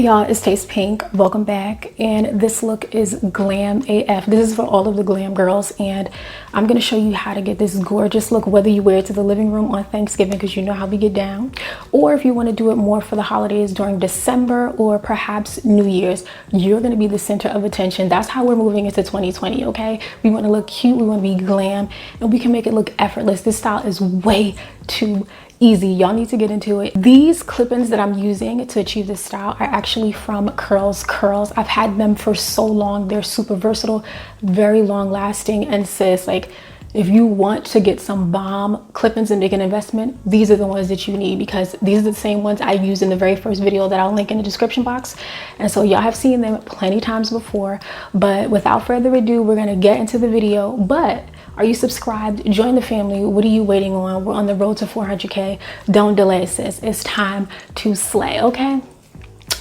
y'all, it's Tastepink. Welcome back, and this look is glam AF. This is for all of the glam girls, and I'm gonna show you how to get this gorgeous look, whether you wear it to the living room on Thanksgiving because you know how we get down, or if you want to do it more for the holidays during December or perhaps New Year's. You're gonna be the center of attention. That's how we're moving into 2020. Okay, we want to look cute, we want to be glam, and we can make it look effortless. This style is way too easy. Y'all need to get into it. These clip-ins that I'm using to achieve this style are actually from Curlscurls. I've had them for so long. They're super versatile, very long lasting, and sis, like, if you want to get some bomb clip-ins and make an investment, these are the ones that you need, because these are the same ones I used in the very first video that I'll link in the description box. And so y'all have seen them plenty times before, but without further ado, we're gonna get into the video. But are you subscribed? Join the family. What are you waiting on? We're on the road to 400K. Don't delay, sis. It's time to slay, okay?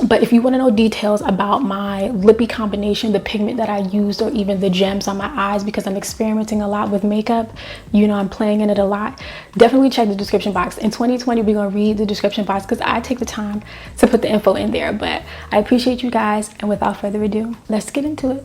But if you want to know details about my lippy combination, the pigment that I used, or even the gems on my eyes, because I'm experimenting a lot with makeup, you know, I'm playing in it a lot, definitely check the description box. In 2020, we're going to read the description box because I take the time to put the info in there. But I appreciate you guys, and without further ado, let's get into it.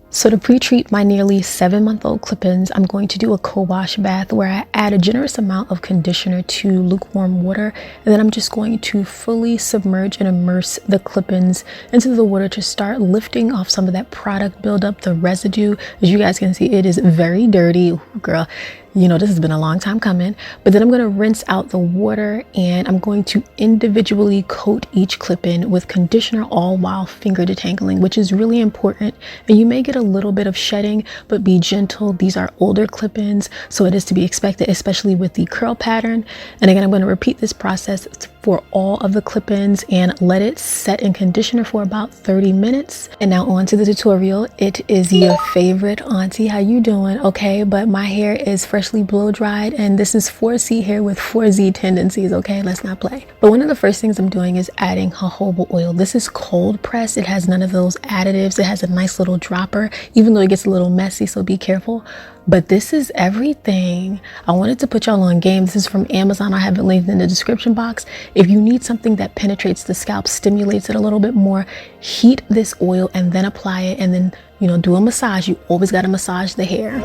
So to pre-treat my nearly 7-month-old clip-ins, I'm going to do a co-wash bath where I add a generous amount of conditioner to lukewarm water, and then I'm just going to fully submerge and immerse the clip-ins into the water to start lifting off some of that product buildup, the residue. As you guys can see, it is very dirty. Ooh, girl, you know, this has been a long time coming. But then I'm going to rinse out the water, and I'm going to individually coat each clip-in with conditioner, all while finger detangling, which is really important. And you may get a little bit of shedding, but be gentle. These are older clip-ins, so it is to be expected, especially with the curl pattern. And again, I'm going to repeat this process for all of the clip-ins and let it set in conditioner for about 30 minutes. And now on to the tutorial. It is your favorite auntie. How you doing? Okay, but my hair is freshly blow dried, and this is 4C hair with 4Z tendencies. Okay, let's not play. But one of the first things I'm doing is adding jojoba oil. This is cold pressed. It has none of those additives. It has a nice little dropper, even though it gets a little messy, so be careful. But this is everything. I wanted to put y'all on game. This is from Amazon. I have it linked in the description box. If you need something that penetrates the scalp, stimulates it a little bit more, heat this oil and then apply it, and then, you know, do a massage. You always got to massage the hair.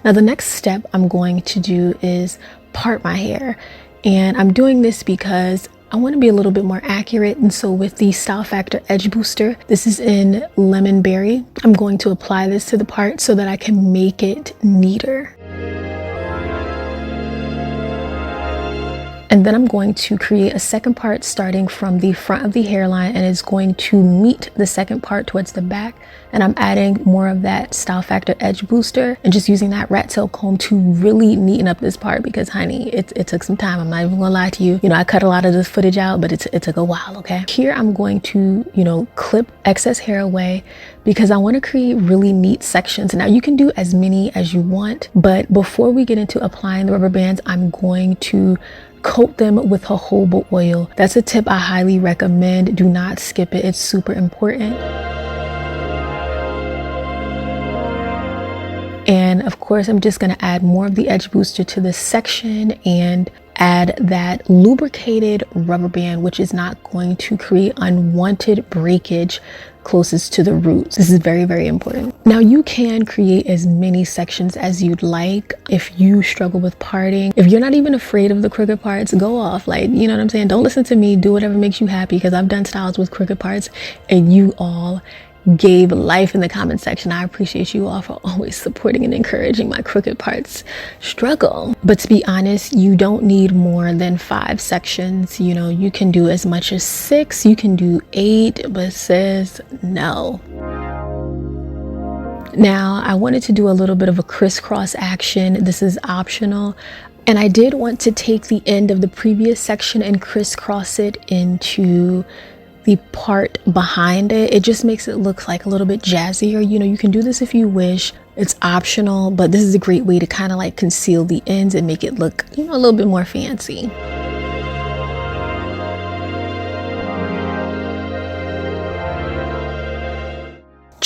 Now the next step I'm going to do is part my hair, and I'm doing this because I want to be a little bit more accurate. And so with the Style Factor Edge Booster, this is in Lemon Berry, I'm going to apply this to the part so that I can make it neater. And then I'm going to create a second part starting from the front of the hairline, and it's going to meet the second part towards the back. And I'm adding more of that Style Factor Edge Booster and just using that rat tail comb to really neaten up this part, because honey, it took some time. I'm not even gonna lie to you. You know, I cut a lot of this footage out, but it took a while, okay? Here I'm going to, you know, clip excess hair away because I want to create really neat sections. Now you can do as many as you want, but before we get into applying the rubber bands, I'm going to coat them with jojoba oil. That's a tip I highly recommend. Do not skip it. It's super important. And of course, I'm just going to add more of the edge booster to this section and add that lubricated rubber band, which is not going to create unwanted breakage closest to the roots. This is very, very important. Now you can create as many sections as you'd like. If you struggle with parting, if you're not even afraid of the crooked parts, go off. Like, you know what I'm saying? Don't listen to me. Do whatever makes you happy, because I've done styles with crooked parts and you all gave life in the comment section. I appreciate you all for always supporting and encouraging my crooked parts struggle. But to be honest, you don't need more than 5 sections. You know, you can do as much as 6, you can do 8, but sis, no. Now I wanted to do a little bit of a crisscross action. This is optional. And I did want to take the end of the previous section and crisscross it into the part behind it. It just makes it look like a little bit jazzier. You know, you can do this if you wish. It's optional, but this is a great way to kind of like conceal the ends and make it look, you know, a little bit more fancy.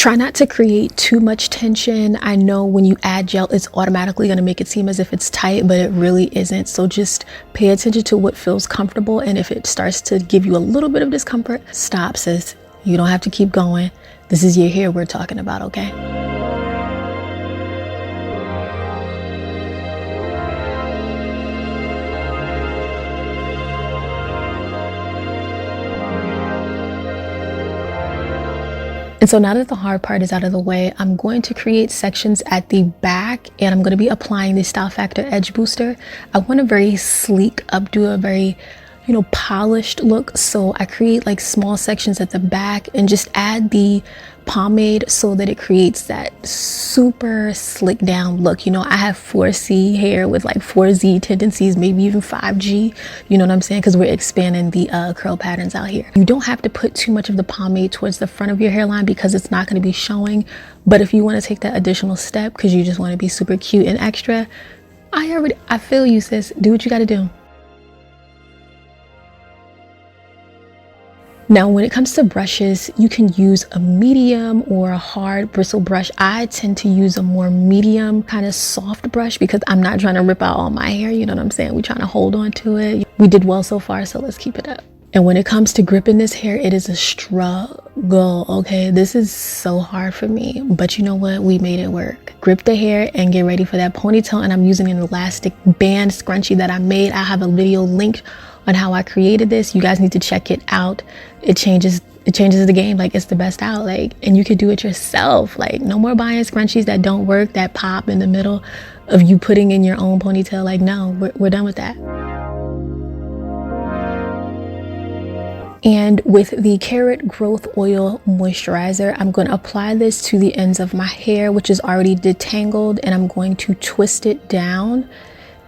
Try not to create too much tension. I know when you add gel, it's automatically going to make it seem as if it's tight, but it really isn't. So just pay attention to what feels comfortable. And if it starts to give you a little bit of discomfort, stop, sis. You don't have to keep going. This is your hair we're talking about, okay? And so now that the hard part is out of the way, I'm going to create sections at the back, and I'm going to be applying the Style Factor Edge Booster. I want a very sleek updo, a very, polished look. So I create like small sections at the back and just add the pomade so that it creates that super slick down look. I have 4C hair with like 4Z tendencies, maybe even 5G, you know what I'm saying? Because we're expanding the curl patterns out here. You don't have to put too much of the pomade towards the front of your hairline because it's not going to be showing. But if you want to take that additional step because you just want to be super cute and extra, I feel you, sis. Do what you got to do. Now, when it comes to brushes, you can use a medium or a hard bristle brush. I tend to use a more medium kind of soft brush because I'm not trying to rip out all my hair. You know what I'm saying? We're trying to hold on to it. We did well so far, so let's keep it up. And when it comes to gripping this hair, it is a struggle, okay? This is so hard for me, but you know what? We made it work. Grip the hair and get ready for that ponytail. And I'm using an elastic band scrunchie that I made. I have a video linked on how I created this. You guys need to check it out. It changes the game. Like, it's the best out. Like, and you could do it yourself. Like, no more buying scrunchies that don't work, that pop in the middle of you putting in your own ponytail. Like, no, we're done with that. And with the Carrot Growth Oil Moisturizer, I'm going to apply this to the ends of my hair, which is already detangled, and I'm going to twist it down.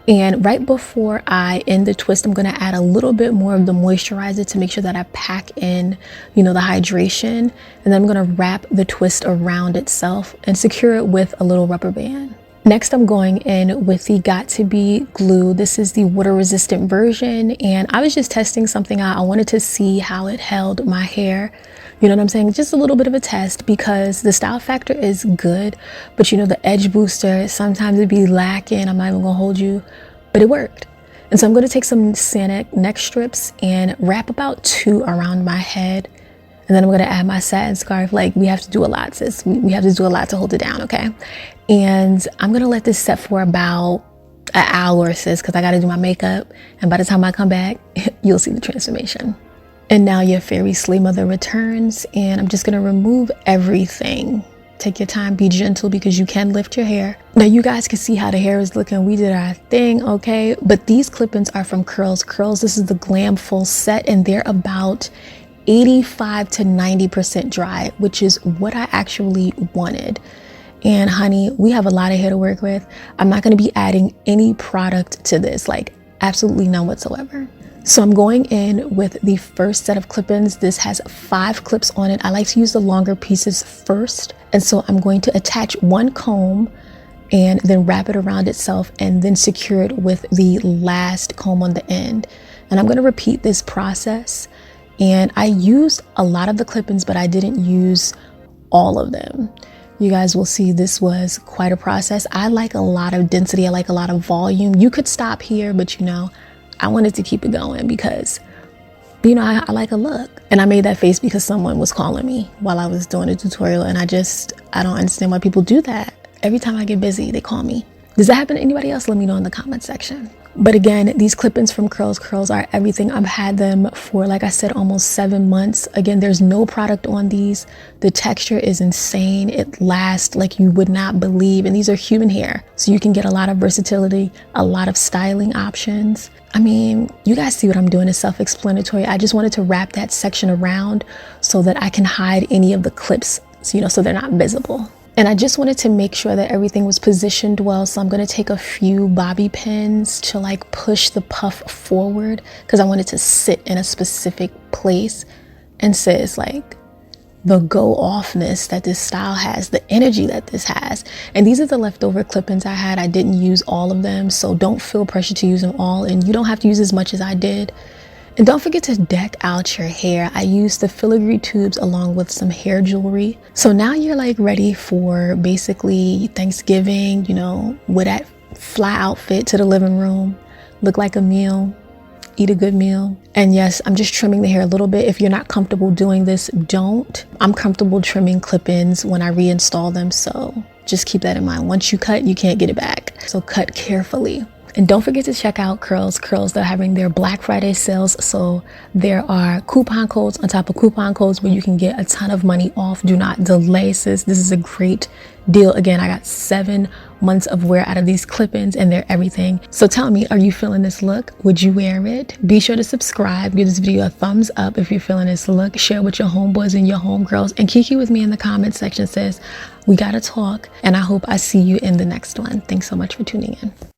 And right before I end the twist, I'm going to add a little bit more of the moisturizer to make sure that I pack in, the hydration. And then I'm going to wrap the twist around itself and secure it with a little rubber band. Next, I'm going in with the Got To Be glue. This is the water resistant version. And I was just testing something out. I wanted to see how it held my hair. You know what I'm saying? Just a little bit of a test because the Style Factor is good. But the Edge Booster, sometimes it'd be lacking. I'm not even gonna hold you, but it worked. And so I'm gonna take some Sanic neck strips and wrap about 2 around my head. And then I'm gonna add my satin scarf. Like, we have to do a lot, sis. We have to do a lot to hold it down, okay? And I'm gonna let this set for about an hour, sis, because I gotta do my makeup. And by the time I come back, you'll see the transformation. And now your fairy slay mother returns, and I'm just gonna remove everything. Take your time, be gentle, because you can lift your hair. Now you guys can see how the hair is looking. We did our thing, okay? But these clip-ins are from Curlscurls. This is the Glam Full Set, and they're about 85 to 90% dry, which is what I actually wanted. And honey, we have a lot of hair to work with. I'm not gonna be adding any product to this, like absolutely none whatsoever. So I'm going in with the first set of clip-ins. This has 5 clips on it. I like to use the longer pieces first. And so I'm going to attach one comb and then wrap it around itself and then secure it with the last comb on the end. And I'm going to repeat this process. And I used a lot of the clip-ins, but I didn't use all of them. You guys will see this was quite a process. I like a lot of density. I like a lot of volume. You could stop here, but I wanted to keep it going because, I like a look. And I made that face because someone was calling me while I was doing a tutorial. And I don't understand why people do that. Every time I get busy, they call me. Does that happen to anybody else? Let me know in the comment section. But again, these clip-ins from Curlscurls are everything. I've had them for, like I said, almost 7 months. Again, there's no product on these. The texture is insane. It lasts like you would not believe. And these are human hair. So you can get a lot of versatility, a lot of styling options. I mean, you guys see what I'm doing is self-explanatory. I just wanted to wrap that section around so that I can hide any of the clips, so they're not visible. And I just wanted to make sure that everything was positioned well. So I'm going to take a few bobby pins to push the puff forward because I wanted to sit in a specific place. And sis, the go offness that this style has, the energy that this has. And these are the leftover clip-ins I had. I didn't use all of them. So don't feel pressure to use them all. And you don't have to use as much as I did. And don't forget to deck out your hair. I used the filigree tubes along with some hair jewelry. So now you're like ready for basically Thanksgiving, you know, with that fly outfit to the living room, look like a meal, eat a good meal. And yes, I'm just trimming the hair a little bit. If you're not comfortable doing this, don't. I'm comfortable trimming clip-ins when I reinstall them, so just keep that in mind. Once you cut, you can't get it back. So cut carefully. And don't forget to check out Curlscurls. They're having their Black Friday sales. So there are coupon codes on top of coupon codes where you can get a ton of money off. Do not delay, sis. This is a great deal. Again, I got 7 months of wear out of these clip-ins and they're everything. So tell me, are you feeling this look? Would you wear it? Be sure to subscribe. Give this video a thumbs up if you're feeling this look. Share with your homeboys and your homegirls. And Kiki with me in the comment section says, we gotta talk. And I hope I see you in the next one. Thanks so much for tuning in.